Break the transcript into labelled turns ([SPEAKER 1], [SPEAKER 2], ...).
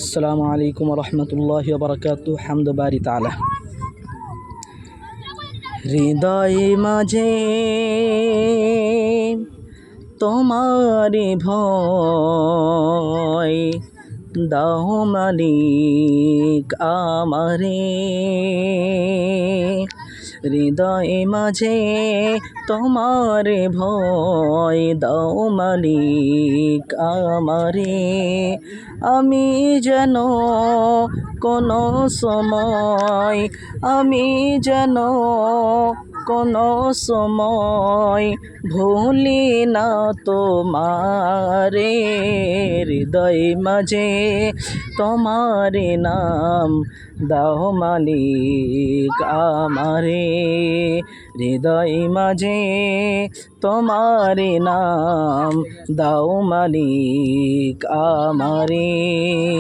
[SPEAKER 1] আসসালামু আলাইকুম রহমতুল্লাহি ওয়া বারাকাতুহু। হামদ বারি তাআলা। হৃদয় মাঝে তোমার ভয় দাও মালিক আমারে, হৃদয় মাঝে তোমার ভয় দাও মালিক আমারে। আমি যেন কোনো সময়, আমি যেন কোনো সময় ভুলি না তোমারে, হৃদয় মাঝে তোমার নাম দাও মালিক আমারে, হৃদয় মাঝে তোমার নাম দাও মালিক আমারে।